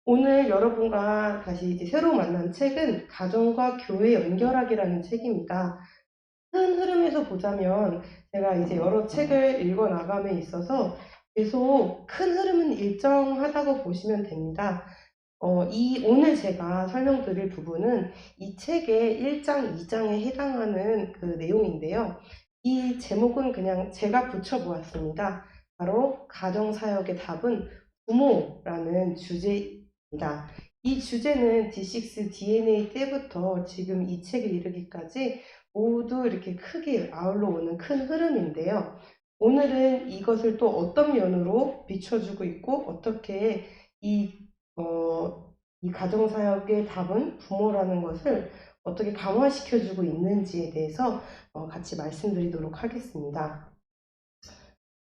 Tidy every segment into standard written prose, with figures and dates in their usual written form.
오늘 여러분과 다시 이제 새로 만난 책은 가정과 교회 연결하기라는 책입니다. 큰 흐름에서 보자면 제가 이제 여러 책을 읽어 나감에 있어서 계속 큰 흐름은 일정하다고 보시면 됩니다. 오늘 제가 설명드릴 부분은 이 책의 1장, 2장에 해당하는 그 내용인데요. 이 제목은 그냥 제가 붙여보았습니다. 바로 가정사역의 답은 부모라는 주제입니다. 이 주제는 D6 DNA 때부터 지금 이 책에 이르기까지 모두 이렇게 크게 아울러 오는 큰 흐름인데요. 오늘은 이것을 또 어떤 면으로 비춰주고 있고 어떻게 이 이 가정사역의 답은 부모라는 것을 어떻게 강화시켜주고 있는지에 대해서 같이 말씀드리도록 하겠습니다.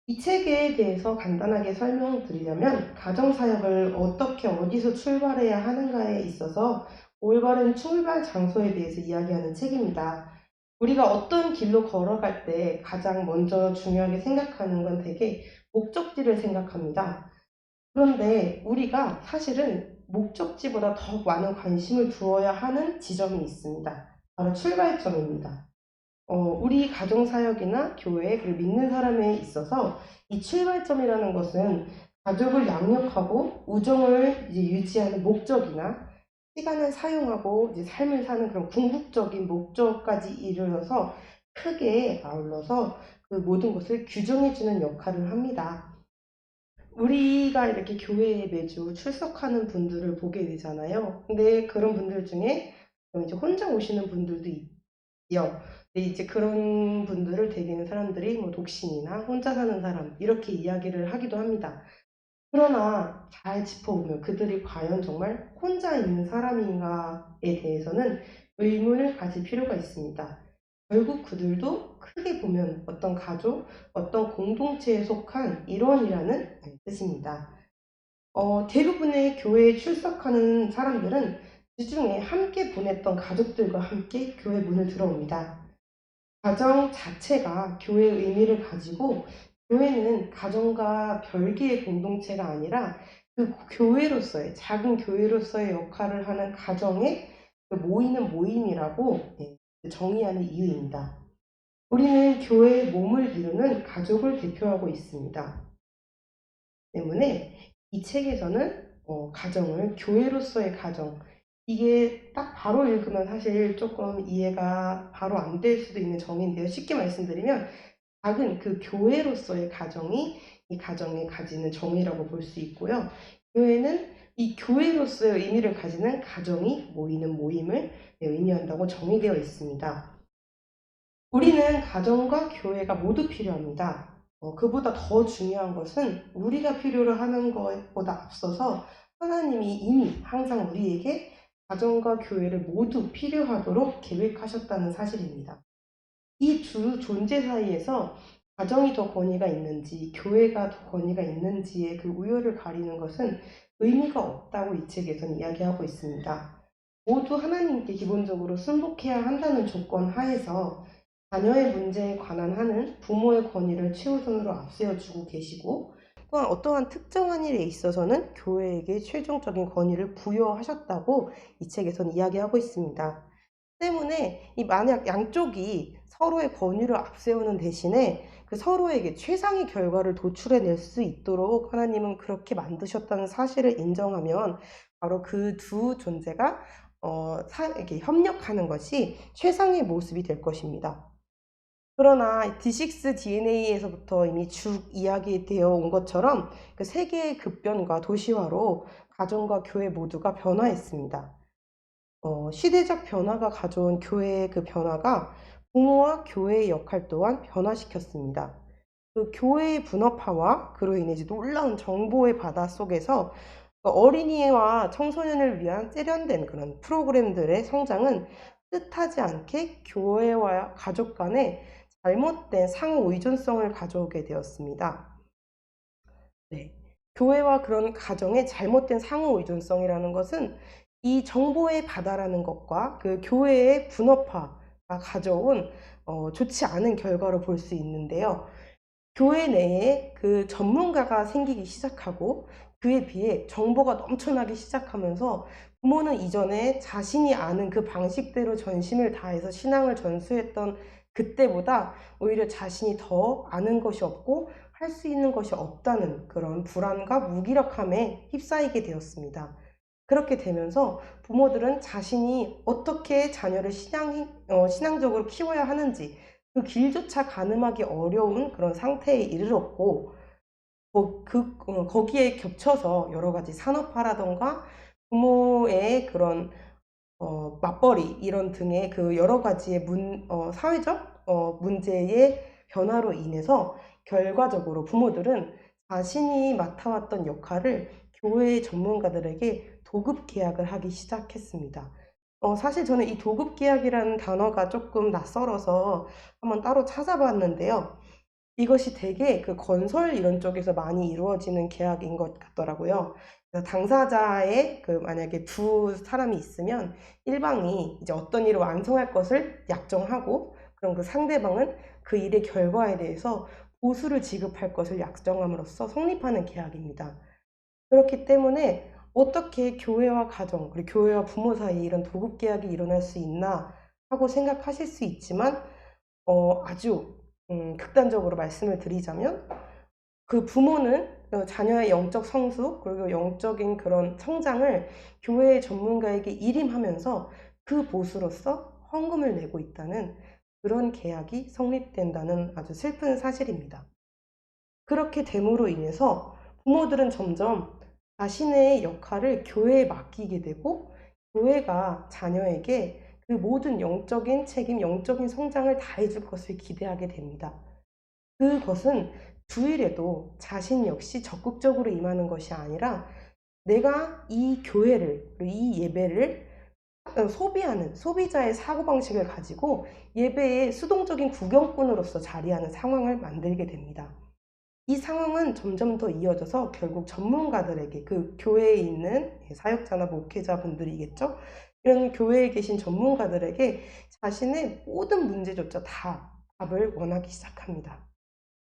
이 책에 대해서 간단하게 설명드리려면 가정사역을 어떻게 어디서 출발해야 하는가에 있어서 올바른 출발 장소에 대해서 이야기하는 책입니다. 우리가 어떤 길로 걸어갈 때 가장 먼저 중요하게 생각하는 건 되게 목적지를 생각합니다. 그런데 우리가 사실은 목적지보다 더 많은 관심을 두어야 하는 지점이 있습니다. 바로 출발점입니다. 우리 가정사역이나 교회, 그리고 믿는 사람에 있어서 이 출발점이라는 것은 가족을 양육하고 우정을 이제 유지하는 목적이나 시간을 사용하고 이제 삶을 사는 그런 궁극적인 목적까지 이르러서 크게 아울러서 그 모든 것을 규정해주는 역할을 합니다. 우리가 이렇게 교회에 매주 출석하는 분들을 보게 되잖아요. 근데 그런 분들 중에 이제 혼자 오시는 분들도 있죠. 근데 이제 그런 분들을 대개는 사람들이 뭐 독신이나 혼자 사는 사람 이렇게 이야기를 하기도 합니다. 그러나 잘 짚어보면 그들이 과연 정말 혼자 있는 사람인가에 대해서는 의문을 가질 필요가 있습니다. 결국 그들도 크게 보면 어떤 가족, 어떤 공동체에 속한 일원이라는 뜻입니다. 대부분의 교회에 출석하는 사람들은 주중에 함께 보냈던 가족들과 함께 교회 문을 들어옵니다. 가정 자체가 교회의 의미를 가지고 교회는 가정과 별개의 공동체가 아니라 그 교회로서의 작은 교회로서의 역할을 하는 가정의 그 모이는 모임이라고 정의하는 이유입니다. 우리는 교회의 몸을 이루는 가족을 대표하고 있습니다. 때문에 이 책에서는 가정을 교회로서의 가정, 이게 딱 바로 읽으면 사실 조금 이해가 바로 안 될 수도 있는 정의인데요. 쉽게 말씀드리면 작은 그 교회로서의 가정이 이 가정이 가지는 정의라고 볼 수 있고요. 교회는 이 교회로서의 의미를 가지는 가정이 모이는 모임을 의미한다고 정의되어 있습니다. 우리는 가정과 교회가 모두 필요합니다. 그보다 더 중요한 것은 우리가 필요로 하는 것보다 앞서서 하나님이 이미 항상 우리에게 가정과 교회를 모두 필요하도록 계획하셨다는 사실입니다. 이 두 존재 사이에서 가정이 더 권위가 있는지 교회가 더 권위가 있는지의 그 우열을 가리는 것은 의미가 없다고 이 책에서는 이야기하고 있습니다. 모두 하나님께 기본적으로 순복해야 한다는 조건 하에서 자녀의 문제에 관한 하는 부모의 권위를 최우선으로 앞세워주고 계시고 또한 어떠한 특정한 일에 있어서는 교회에게 최종적인 권위를 부여하셨다고 이 책에서는 이야기하고 있습니다. 때문에 이 만약 양쪽이 서로의 권위를 앞세우는 대신에 그 서로에게 최상의 결과를 도출해낼 수 있도록 하나님은 그렇게 만드셨다는 사실을 인정하면 바로 그 두 존재가 이렇게 협력하는 것이 최상의 모습이 될 것입니다. 그러나 D6 DNA에서부터 이미 쭉 이야기되어 온 것처럼 그 세계의 급변과 도시화로 가정과 교회 모두가 변화했습니다. 시대적 변화가 가져온 교회의 그 변화가 부모와 교회의 역할 또한 변화시켰습니다. 그 교회의 분업화와 그로 인해 놀라운 정보의 바다 속에서 어린이와 청소년을 위한 세련된 그런 프로그램들의 성장은 뜻하지 않게 교회와 가족 간의 잘못된 상호 의존성을 가져오게 되었습니다. 네. 교회와 그런 가정의 잘못된 상호 의존성이라는 것은 이 정보의 바다라는 것과 그 교회의 분업화가 가져온 좋지 않은 결과로 볼 수 있는데요. 교회 내에 그 전문가가 생기기 시작하고 그에 비해 정보가 넘쳐나기 시작하면서 부모는 이전에 자신이 아는 그 방식대로 전심을 다해서 신앙을 전수했던 그때보다 오히려 자신이 더 아는 것이 없고 할 수 있는 것이 없다는 그런 불안과 무기력함에 휩싸이게 되었습니다. 그렇게 되면서 부모들은 자신이 어떻게 자녀를 신앙적으로 키워야 하는지 그 길조차 가늠하기 어려운 그런 상태에 이르렀고, 거기에 겹쳐서 여러 가지 산업화라던가 부모의 그런 맞벌이 이런 등의 그 여러 가지의 사회적 문제의 변화로 인해서 결과적으로 부모들은 자신이 맡아왔던 역할을 교회의 전문가들에게 도급 계약을 하기 시작했습니다. 사실 저는 이 도급 계약이라는 단어가 조금 낯설어서 한번 따로 찾아봤는데요. 이것이 되게 그 건설 이런 쪽에서 많이 이루어지는 계약인 것 같더라고요. 그래서 당사자의 만약에 두 사람이 있으면 일방이 이제 어떤 일을 완성할 것을 약정하고, 그럼 그 상대방은 그 일의 결과에 대해서 보수를 지급할 것을 약정함으로써 성립하는 계약입니다. 그렇기 때문에 어떻게 교회와 가정, 그리고 교회와 부모 사이에 이런 도급 계약이 일어날 수 있나 하고 생각하실 수 있지만, 아주 극단적으로 말씀을 드리자면, 그 부모는 자녀의 영적 성숙 그리고 영적인 그런 성장을 교회의 전문가에게 일임하면서 그 보수로서 헌금을 내고 있다는 그런 계약이 성립된다는 아주 슬픈 사실입니다. 그렇게 됨으로 인해서 부모들은 점점 자신의 역할을 교회에 맡기게 되고, 교회가 자녀에게 그 모든 영적인 책임, 영적인 성장을 다해줄 것을 기대하게 됩니다. 그것은 주일에도 자신 역시 적극적으로 임하는 것이 아니라 내가 이 교회를, 이 예배를 소비하는 소비자의 사고방식을 가지고 예배의 수동적인 구경꾼으로서 자리하는 상황을 만들게 됩니다. 이 상황은 점점 더 이어져서 결국 전문가들에게, 그 교회에 있는 사역자나 목회자분들이겠죠? 이런 교회에 계신 전문가들에게 자신의 모든 문제조차 다 답을 원하기 시작합니다.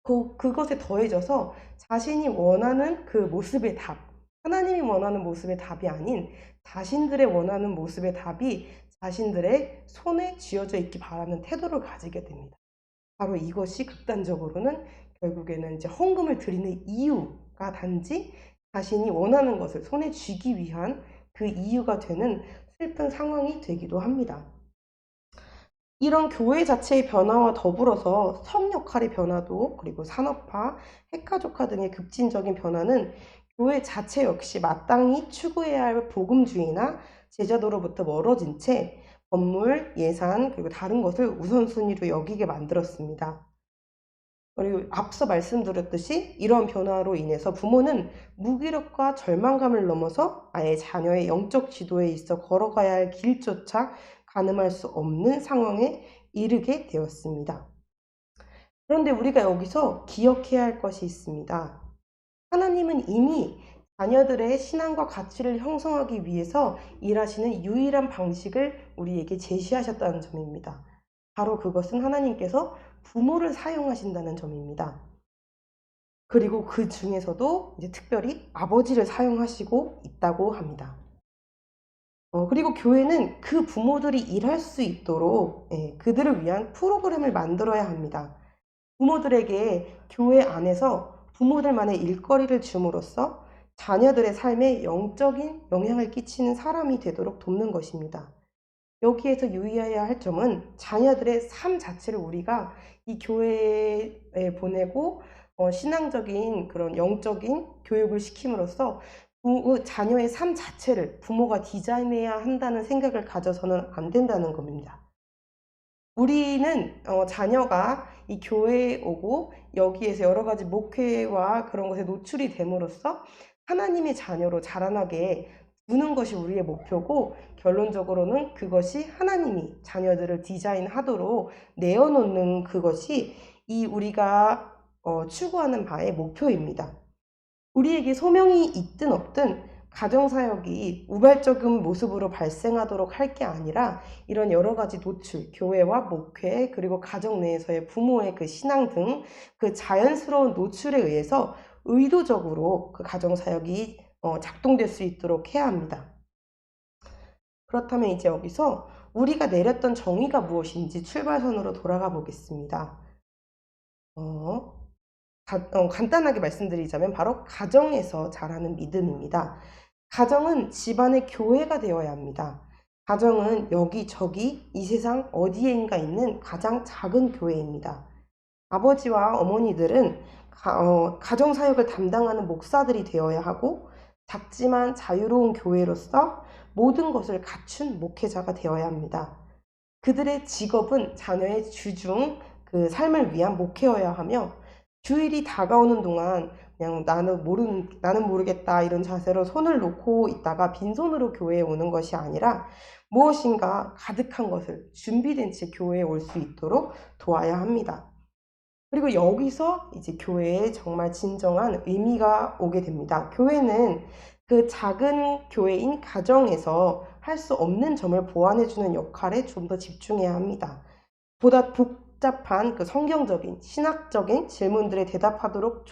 그것에 더해져서 자신이 원하는 그 모습의 답, 하나님이 원하는 모습의 답이 아닌 자신들의 원하는 모습의 답이 자신들의 손에 쥐어져 있기 바라는 태도를 가지게 됩니다. 바로 이것이 극단적으로는 결국에는 이제 헌금을 드리는 이유가 단지 자신이 원하는 것을 손에 쥐기 위한 그 이유가 되는 슬픈 상황이 되기도 합니다. 이런 교회 자체의 변화와 더불어서 성 역할의 변화도, 그리고 산업화, 핵가족화 등의 급진적인 변화는 교회 자체 역시 마땅히 추구해야 할 복음주의나 제자도로부터 멀어진 채 건물, 예산, 그리고 다른 것을 우선순위로 여기게 만들었습니다. 그리고 앞서 말씀드렸듯이 이런 변화로 인해서 부모는 무기력과 절망감을 넘어서 아예 자녀의 영적 지도에 있어 걸어가야 할 길조차 가늠할 수 없는 상황에 이르게 되었습니다. 그런데 우리가 여기서 기억해야 할 것이 있습니다. 하나님은 이미 자녀들의 신앙과 가치를 형성하기 위해서 일하시는 유일한 방식을 우리에게 제시하셨다는 점입니다. 바로 그것은 하나님께서 부모를 사용하신다는 점입니다. 그리고 그 중에서도 이제 특별히 아버지를 사용하시고 있다고 합니다. 그리고 교회는 그 부모들이 일할 수 있도록 그들을 위한 프로그램을 만들어야 합니다. 부모들에게 교회 안에서 부모들만의 일거리를 줌으로써 자녀들의 삶에 영적인 영향을 끼치는 사람이 되도록 돕는 것입니다. 여기에서 유의해야 할 점은 자녀들의 삶 자체를 우리가 이 교회에 보내고 신앙적인 그런 영적인 교육을 시킴으로써 자녀의 삶 자체를 부모가 디자인해야 한다는 생각을 가져서는 안 된다는 겁니다. 우리는 자녀가 이 교회에 오고 여기에서 여러 가지 목회와 그런 것에 노출이 됨으로써 하나님의 자녀로 자라나게 두는 것이 우리의 목표고, 결론적으로는 그것이 하나님이 자녀들을 디자인하도록 내어놓는 그것이 이 우리가 추구하는 바의 목표입니다. 우리에게 소명이 있든 없든 가정사역이 우발적인 모습으로 발생하도록 할 게 아니라 이런 여러 가지 노출, 교회와 목회, 그리고 가정 내에서의 부모의 그 신앙 등 그 자연스러운 노출에 의해서 의도적으로 그 가정사역이 작동될 수 있도록 해야 합니다. 그렇다면 이제 여기서 우리가 내렸던 정의가 무엇인지 출발선으로 돌아가 보겠습니다. 간단하게 말씀드리자면 바로 가정에서 자라는 믿음입니다. 가정은 집안의 교회가 되어야 합니다. 가정은 여기저기 이 세상 어디에인가 있는 가장 작은 교회입니다. 아버지와 어머니들은 가정사역을 담당하는 목사들이 되어야 하고 작지만 자유로운 교회로서 모든 것을 갖춘 목회자가 되어야 합니다. 그들의 직업은 자녀의 주중 그 삶을 위한 목회여야 하며 주일이 다가오는 동안 그냥 나는 모르겠다 이런 자세로 손을 놓고 있다가 빈손으로 교회에 오는 것이 아니라 무엇인가 가득한 것을 준비된 채 교회에 올 수 있도록 도와야 합니다. 그리고 여기서 이제 교회에 정말 진정한 의미가 오게 됩니다. 교회는 그 작은 교회인 가정에서 할 수 없는 점을 보완해주는 역할에 좀 더 집중해야 합니다. 보다 복잡한 그 성경적인, 신학적인 질문들에 대답하도록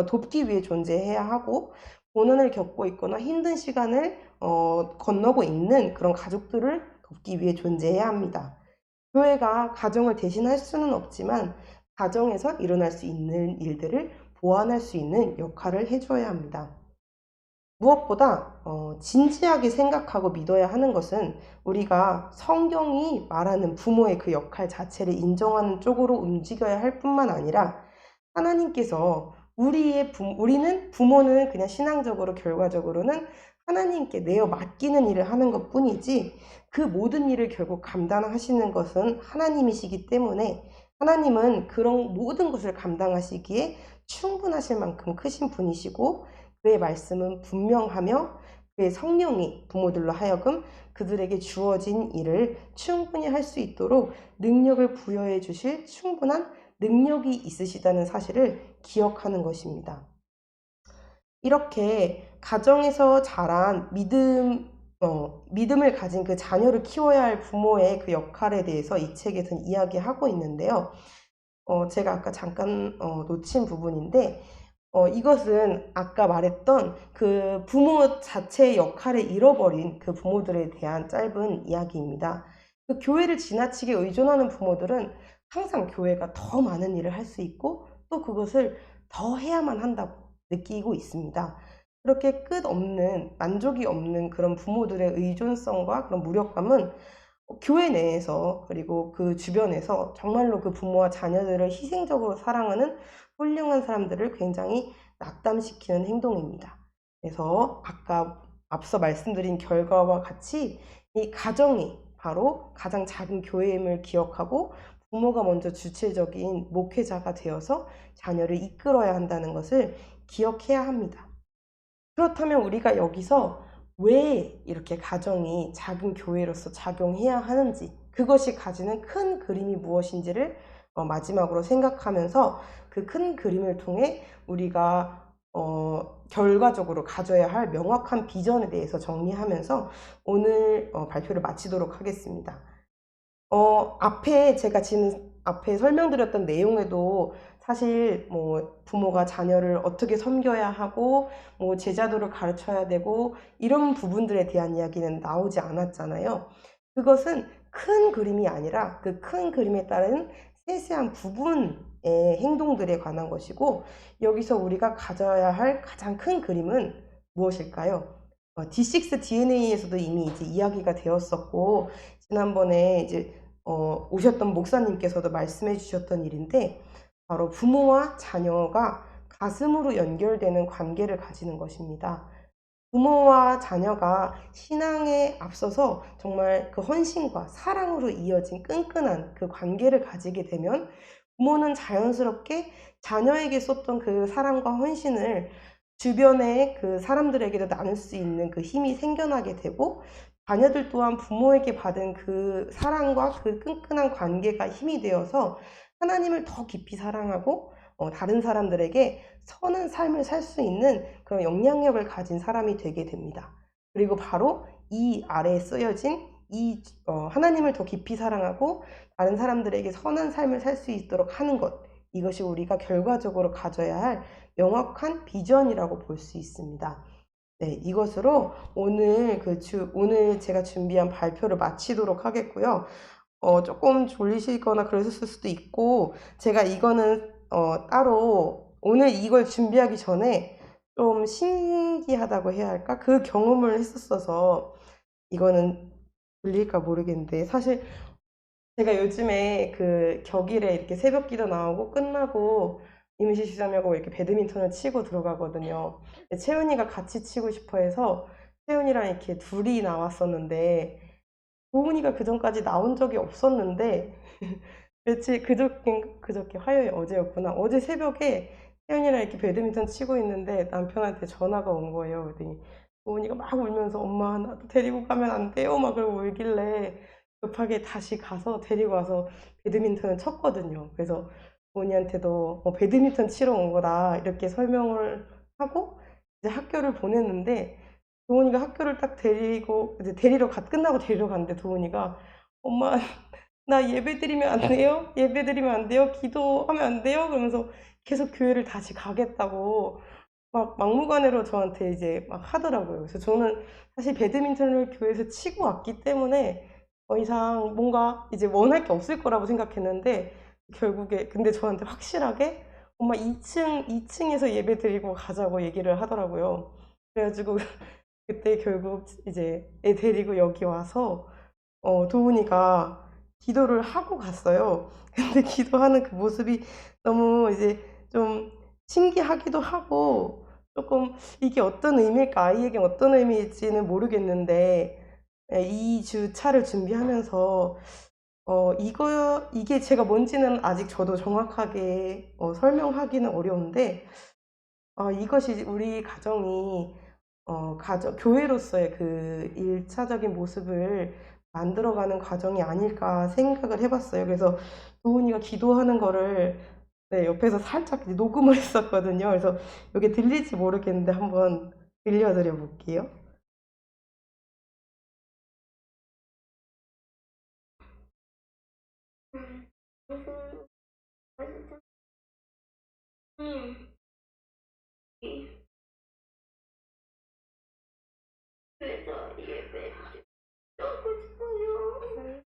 돕기 위해 존재해야 하고, 고난을 겪고 있거나 힘든 시간을 건너고 있는 그런 가족들을 돕기 위해 존재해야 합니다. 교회가 가정을 대신할 수는 없지만 가정에서 일어날 수 있는 일들을 보완할 수 있는 역할을 해줘야 합니다. 무엇보다 진지하게 생각하고 믿어야 하는 것은 우리가 성경이 말하는 부모의 그 역할 자체를 인정하는 쪽으로 움직여야 할 뿐만 아니라 하나님께서 우리는 부모는 그냥 신앙적으로 결과적으로는 하나님께 내어 맡기는 일을 하는 것 뿐이지 그 모든 일을 결국 감당하시는 것은 하나님이시기 때문에 하나님은 그런 모든 것을 감당하시기에 충분하실 만큼 크신 분이시고 그의 말씀은 분명하며 그의 성령이 부모들로 하여금 그들에게 주어진 일을 충분히 할 수 있도록 능력을 부여해 주실 충분한 능력이 있으시다는 사실을 기억하는 것입니다. 이렇게 가정에서 자란 믿음을 가진 그 자녀를 키워야 할 부모의 그 역할에 대해서 이 책에서는 이야기하고 있는데요. 제가 아까 잠깐 놓친 부분인데 이것은 아까 말했던 그 부모 자체의 역할을 잃어버린 그 부모들에 대한 짧은 이야기입니다. 그 교회를 지나치게 의존하는 부모들은 항상 교회가 더 많은 일을 할 수 있고 또 그것을 더 해야만 한다고 느끼고 있습니다. 그렇게 끝없는 만족이 없는 그런 부모들의 의존성과 그런 무력감은 교회 내에서 그리고 그 주변에서 정말로 그 부모와 자녀들을 희생적으로 사랑하는 훌륭한 사람들을 굉장히 낙담시키는 행동입니다. 그래서 아까 앞서 말씀드린 결과와 같이 이 가정이 바로 가장 작은 교회임을 기억하고 부모가 먼저 주체적인 목회자가 되어서 자녀를 이끌어야 한다는 것을 기억해야 합니다. 그렇다면 우리가 여기서 왜 이렇게 가정이 작은 교회로서 작용해야 하는지, 그것이 가지는 큰 그림이 무엇인지를 마지막으로 생각하면서 그 큰 그림을 통해 우리가 결과적으로 가져야 할 명확한 비전에 대해서 정리하면서 오늘 발표를 마치도록 하겠습니다. 제가 지금 앞에 설명드렸던 내용에도 사실 부모가 자녀를 어떻게 섬겨야 하고 제자도를 가르쳐야 되고 이런 부분들에 대한 이야기는 나오지 않았잖아요. 그것은 큰 그림이 아니라 그 큰 그림에 따른 세세한 부분의 행동들에 관한 것이고 여기서 우리가 가져야 할 가장 큰 그림은 무엇일까요? D6 DNA에서도 이미 이제 이야기가 되었었고 지난번에 이제 오셨던 목사님께서도 말씀해 주셨던 일인데 바로 부모와 자녀가 가슴으로 연결되는 관계를 가지는 것입니다. 부모와 자녀가 신앙에 앞서서 정말 그 헌신과 사랑으로 이어진 끈끈한 그 관계를 가지게 되면 부모는 자연스럽게 자녀에게 쏟던 그 사랑과 헌신을 주변의 그 사람들에게도 나눌 수 있는 그 힘이 생겨나게 되고 자녀들 또한 부모에게 받은 그 사랑과 그 끈끈한 관계가 힘이 되어서 하나님을 더 깊이 사랑하고 다른 사람들에게 선한 삶을 살 수 있는 그런 영향력을 가진 사람이 되게 됩니다. 그리고 바로 이 아래에 쓰여진 하나님을 더 깊이 사랑하고 다른 사람들에게 선한 삶을 살 수 있도록 하는 것, 이것이 우리가 결과적으로 가져야 할 명확한 비전이라고 볼 수 있습니다. 네, 이것으로 오늘 제가 준비한 발표를 마치도록 하겠고요. 조금 졸리시거나 그러셨을 수도 있고, 제가 이거는 따로 오늘 이걸 준비하기 전에 좀 신기하다고 해야 할까? 그 경험을 했었어서 이거는 들릴까 모르겠는데, 사실 제가 요즘에 그 격일에 이렇게 새벽 기도 나오고 끝나고 임시 시점하고 이렇게 배드민턴을 치고 들어가거든요. 근데 채은이가 같이 치고 싶어 해서 채은이랑 이렇게 둘이 나왔었는데, 도훈이가 그전까지 나온 적이 없었는데, 며칠 그저께 화요일 어제였구나. 어제 새벽에 태연이랑 이렇게 배드민턴 치고 있는데 남편한테 전화가 온 거예요. 그랬더니 도훈이가 막 울면서 엄마 나도 데리고 가면 안 돼요? 막 그러고 울길래 급하게 다시 가서 데리고 와서 배드민턴을 쳤거든요. 그래서 도훈이한테도 배드민턴 치러 온 거다 이렇게 설명을 하고 이제 학교를 보냈는데, 도훈이가 학교를 딱 이제 끝나고 데리러 갔는데 도훈이가 엄마 나 예배 드리면 안 돼요? 예배 드리면 안 돼요? 기도하면 안 돼요? 그러면서 계속 교회를 다시 가겠다고 막 막무가내로 저한테 이제 막 하더라고요. 그래서 저는 사실 배드민턴을 교회에서 치고 왔기 때문에 더 이상 뭔가 이제 원할 게 없을 거라고 생각했는데, 결국에 근데 저한테 확실하게 엄마 2층에서 예배 드리고 가자고 얘기를 하더라고요. 그래가지고 그때 결국 이제 애 데리고 여기 와서 도훈이가 기도를 하고 갔어요. 근데 기도하는 그 모습이 너무 이제 좀 신기하기도 하고, 조금 이게 어떤 의미일까, 아이에게 어떤 의미일지는 모르겠는데, 2주 차를 준비하면서 이게 제가 뭔지는 아직 저도 정확하게 설명하기는 어려운데, 이것이 우리 가정이 교회로서의 그 1차적인 모습을 만들어가는 과정이 아닐까 생각을 해봤어요. 그래서 도훈이가 기도하는 거를 네, 옆에서 살짝 이제 녹음을 했었거든요. 그래서 이게 들릴지 모르겠는데 한번 들려드려 볼게요. 그래서 예배 하고 싶어요.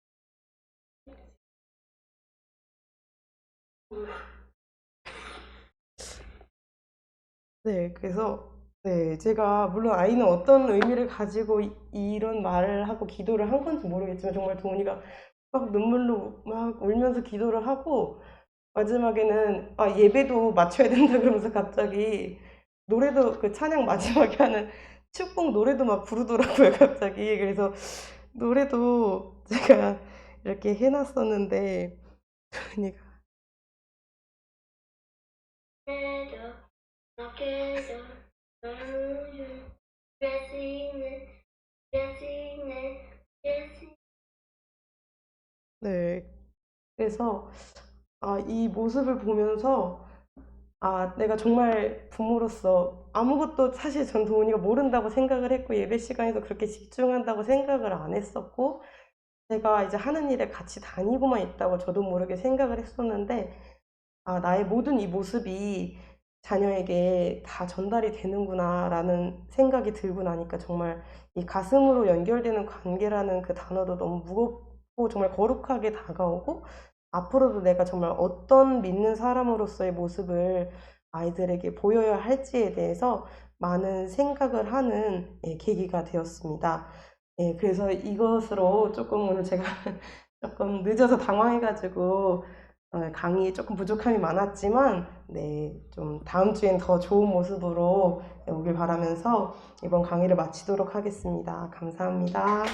네, 그래서 네, 제가 물론 아이는 어떤 의미를 가지고 이런 말을 하고 기도를 한 건지 모르겠지만 정말 도훈이가 막 눈물로 막 울면서 기도를 하고 마지막에는 예배도 맞춰야 된다 그러면서 갑자기 노래도 그 찬양 마지막에 하는 축복 노래도 막 부르더라고요, 갑자기. 그래서 노래도 제가 이렇게 해놨었는데 도훈이가 네, 그래서 이 모습을 보면서 내가 정말 부모로서 아무것도 사실 전 도훈이가 모른다고 생각을 했고 예배 시간에도 그렇게 집중한다고 생각을 안 했었고, 제가 이제 하는 일에 같이 다니고만 있다고 저도 모르게 생각을 했었는데, 나의 모든 이 모습이 자녀에게 다 전달이 되는구나라는 생각이 들고 나니까 정말 이 가슴으로 연결되는 관계라는 그 단어도 너무 무겁고 정말 거룩하게 다가오고, 앞으로도 내가 정말 어떤 믿는 사람으로서의 모습을 아이들에게 보여야 할지에 대해서 많은 생각을 하는 계기가 되었습니다. 그래서 이것으로 조금 오늘 제가 조금 늦어서 당황해가지고 강의에 조금 부족함이 많았지만, 네, 좀 다음 주엔 더 좋은 모습으로 오길 바라면서 이번 강의를 마치도록 하겠습니다. 감사합니다.